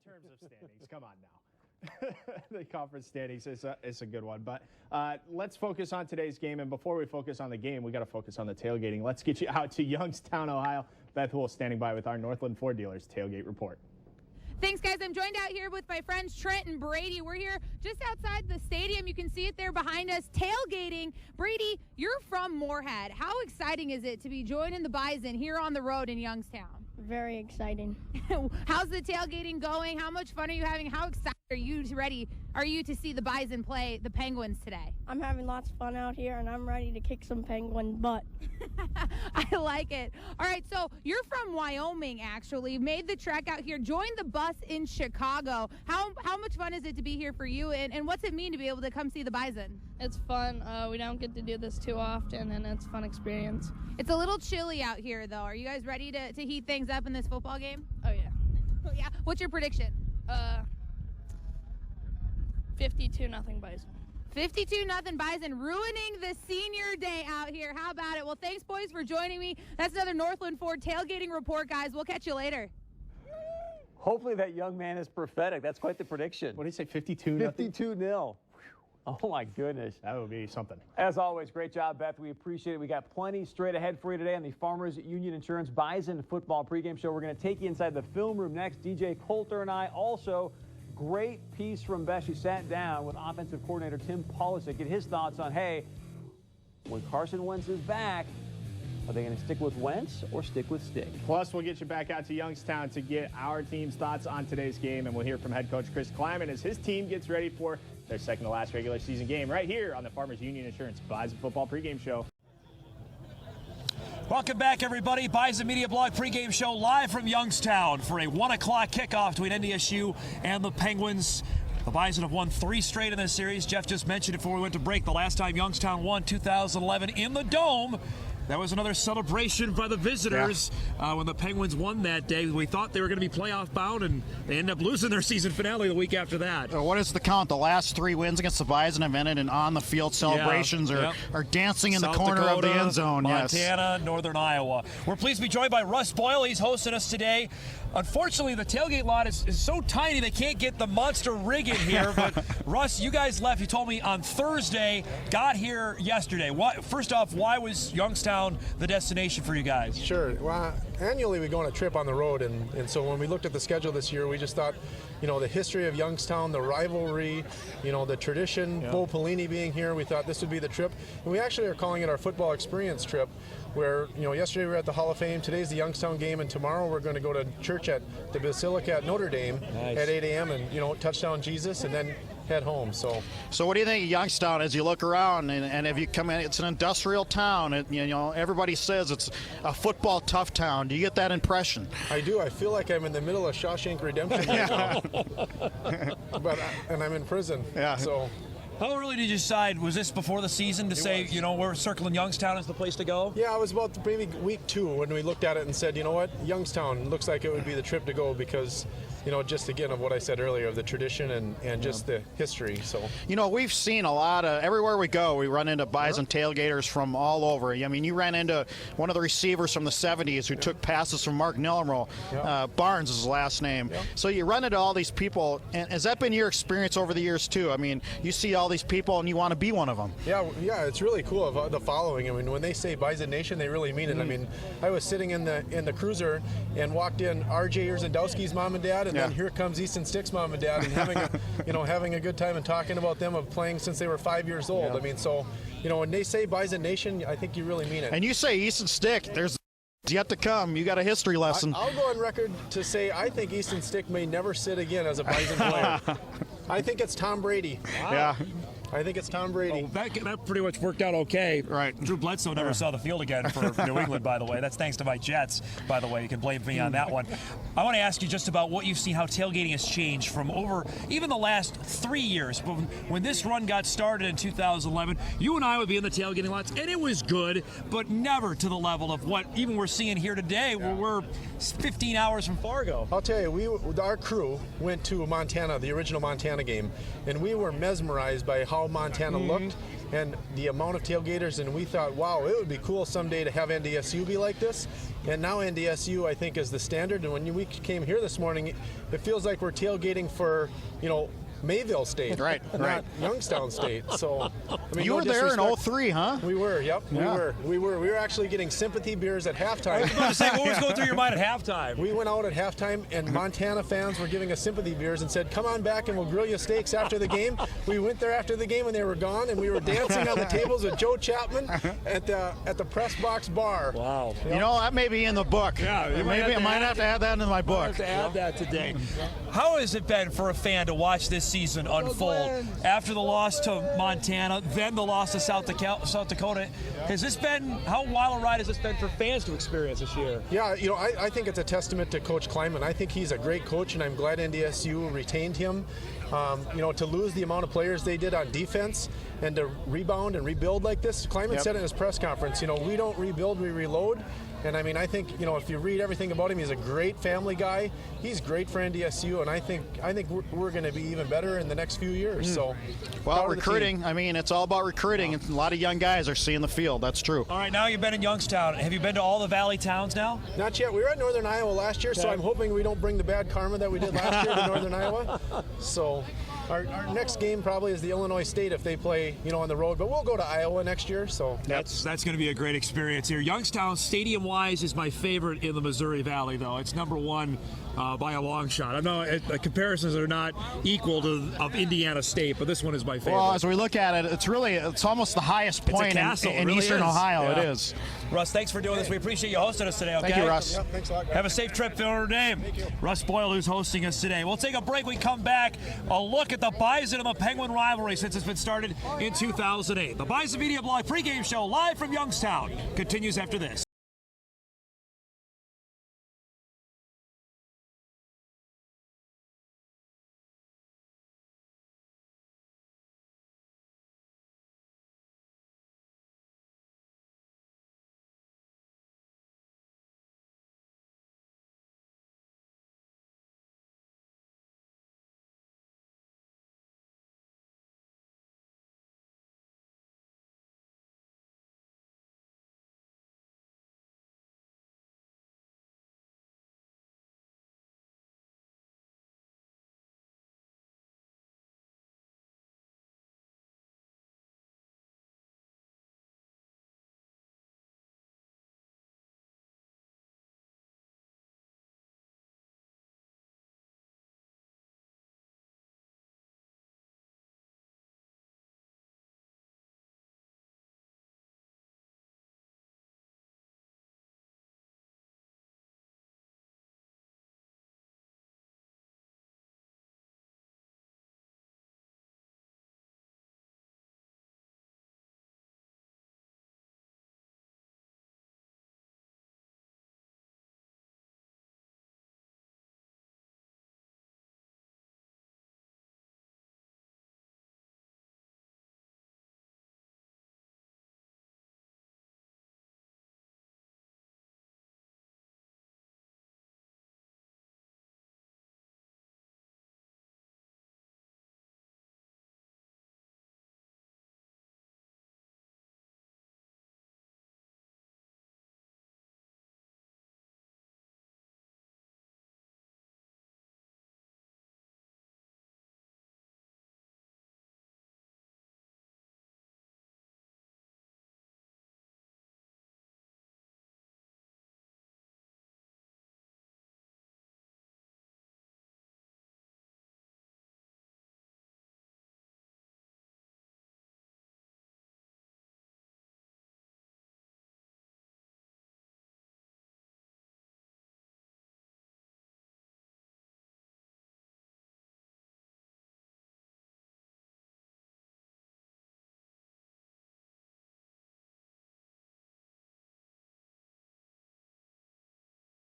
terms of standings, come on now. The conference standings is a good one. But let's focus on today's game. And before we focus on the game, we got to focus on the tailgating. Let's get you out to Youngstown, Ohio. Beth Wool standing by with our Northland Ford Dealers Tailgate Report. Thanks, guys. I'm joined out here with my friends Trent and Brady. We're here just outside the stadium. You can see it there behind us, tailgating. Brady, you're from Moorhead. How exciting is it to be joining the Bison here on the road in Youngstown? Very exciting. How's the tailgating going? How much fun are you having? How excited are you to see the Bison play the Penguins today? I'm having lots of fun out here, and I'm ready to kick some Penguin butt. I like it. All right, so you're from Wyoming, actually. Made the trek out here, joined the bus in Chicago. How much fun is it to be here for you, and what's it mean to be able to come see the Bison? It's fun. We don't get to do this too often, and it's a fun experience. It's a little chilly out here, though. Are you guys ready to heat things up in this football game? Oh, yeah. Oh, yeah? What's your prediction? 52-0 Bison. 52-0 Bison, ruining the senior day out here. How about it? Well, thanks, boys, for joining me. That's another Northland Ford tailgating report, guys. We'll catch you later. Hopefully that young man is prophetic. That's quite the prediction. What did he say, 52-0? 52-0. Oh, my goodness. That would be something. As always, great job, Beth. We appreciate it. We got plenty straight ahead for you today on the Farmers Union Insurance Bison Football Pregame Show. We're going to take you inside the film room next. DJ Coulter and I also. Great piece from Beth. She sat down with offensive coordinator Tim Polisic, get his thoughts on, hey, when Carson Wentz is back, are they going to stick with Wentz or stick with Stick? Plus, we'll get you back out to Youngstown to get our team's thoughts on today's game, and we'll hear from head coach Chris Kleiman as his team gets ready for their second to last regular season game right here on the Farmers Union Insurance Bison Football Pregame Show. Welcome back, everybody. Bison Media Blog pregame show live from Youngstown for a 1 o'clock kickoff between NDSU and the Penguins. The Bison have won 3 straight in this series. Jeff just mentioned it before we went to break. The last time Youngstown won, 2011 in the Dome. That was another celebration by the visitors when the Penguins won that day. We thought they were going to be playoff bound, and they ended up losing their season finale the week after that. What is the count? The last 3 wins against the Bison have ended in on-the-field celebrations or dancing in South the corner Dakota, of the end zone. Montana, Northern Iowa. We're pleased to be joined by Russ Boyle. He's hosting us today. Unfortunately, the tailgate lot is so tiny they can't get the monster rig in here. But, Russ, you guys left, you told me, on Thursday, got here yesterday. First off, why was Youngstown the destination for you guys? Sure. Well, annually we go on a trip on the road, and so when we looked at the schedule this year, we just thought, the history of Youngstown, the rivalry, the tradition, Bo Pelini being here, we thought this would be the trip. And we actually are calling it our football experience trip, where, yesterday we were at the Hall of Fame, today's the Youngstown game, and tomorrow we're going to go to church at the Basilica at Notre Dame at 8 a.m. and, touchdown Jesus, and then head home. So what do you think of Youngstown as you look around and if you come in? It's an industrial town. Everybody says it's a football tough town. Do you get that impression? I do. I feel like I'm in the middle of Shawshank Redemption right now. And I'm in prison. Yeah. So. How early did you decide? Was this before the season to say, we're circling Youngstown as the place to go? Yeah, it was about maybe week 2 when we looked at it and said, you know what, Youngstown looks like it would be the trip to go because, just again of what I said earlier of the tradition and just the history. So we've seen a lot of everywhere we go. We run into Bison tailgaters from all over. I mean, you ran into one of the receivers from the 70s who took passes from Mark Nillemro. Barnes is his last name. So you run into all these people. And has that been your experience over the years too? I mean, you see all these people and you want to be one of them. Yeah, it's really cool of the following. I mean, when they say Bison Nation, they really mean it. I mean, I was sitting in the cruiser and walked in R.J. Urzendowski's mom and dad, and then here comes Easton Stick's mom and dad, and having a good time and talking about them of playing since they were 5 years old. I mean, so when they say Bison Nation, I think you really mean it. And you say Easton Stick, there's yet to come. You got a history lesson. I'll go on record to say I think Easton Stick may never sit again as a Bison player. I think it's Tom Brady. Wow. Yeah. I think it's Tom Brady. Oh, that pretty much worked out okay. Right. Drew Bledsoe never saw the field again for New England, by the way. That's thanks to my Jets, by the way. You can blame me on that one. I want to ask you just about what you've seen, how tailgating has changed from over even the last 3 years. When this run got started in 2011, you and I would be in the tailgating lots, and it was good, but never to the level of what even we're seeing here today, where we're 15 hours from Fargo. I'll tell you, our crew went to Montana, the original Montana game, and we were mesmerized by how Montana looked and the amount of tailgaters, and we thought, wow, it would be cool someday to have NDSU be like this. And now NDSU, I think, is the standard. And when we came here this morning, it feels like we're tailgating for, Mayville State, Right. not Youngstown State. So, I mean, You were there in 03, huh? We were, yep. Yeah. We were actually getting sympathy beers at halftime. I was about to say, what was going through your mind at halftime? We went out at halftime, and Montana fans were giving us sympathy beers and said, "Come on back, and we'll grill you steaks after the game." We went there after the game, and they were gone, and we were dancing on the tables with Joe Chapman at the press box bar. Wow. You know, that may be in the book. Yeah, you might Maybe I have to might add have to add that in my book. I have to add that today. How has it been for a fan to watch this season unfold? After the loss to Montana, then the loss to South Dakota. Has this been, how wild a ride has this been for fans to experience this year? Yeah, I think it's a testament to Coach Kleiman. I think he's a great coach, and I'm glad NDSU retained him. To lose the amount of players they did on defense and to rebound and rebuild like this, Kleiman said in his press conference, we don't rebuild, we reload. And I mean, I think, if you read everything about him, he's a great family guy. He's great for NDSU, and I think we're going to be even better in the next few years. So, well, recruiting, I mean, it's all about recruiting. And a lot of young guys are seeing the field. That's true. All right, now you've been in Youngstown. Have you been to all the Valley towns now? Not yet. We were at Northern Iowa last year, so I'm hoping we don't bring the bad karma that we did last year to Northern Iowa. So our next game probably is the Illinois State if they play, on the road. But we'll go to Iowa next year. So that's going to be a great experience here. Youngstown, stadium-wise, is my favorite in the Missouri Valley, though. It's number one by a long shot. I know comparisons are not equal to of Indiana State, but this one is my favorite. Well, as we look at it, it's almost the highest point in really Eastern Ohio. Yeah. It is. Russ, thanks for doing this. We appreciate you hosting us today. Okay? Thank you, Russ. Yep, thanks a lot, guys. Have a safe trip to Notre Dame. Russ Boyle, who's hosting us today. We'll take a break. We come back. A look at the Bison and the Penguin rivalry since it's been started in 2008. The Bison Media Blog pregame show live from Youngstown continues after this.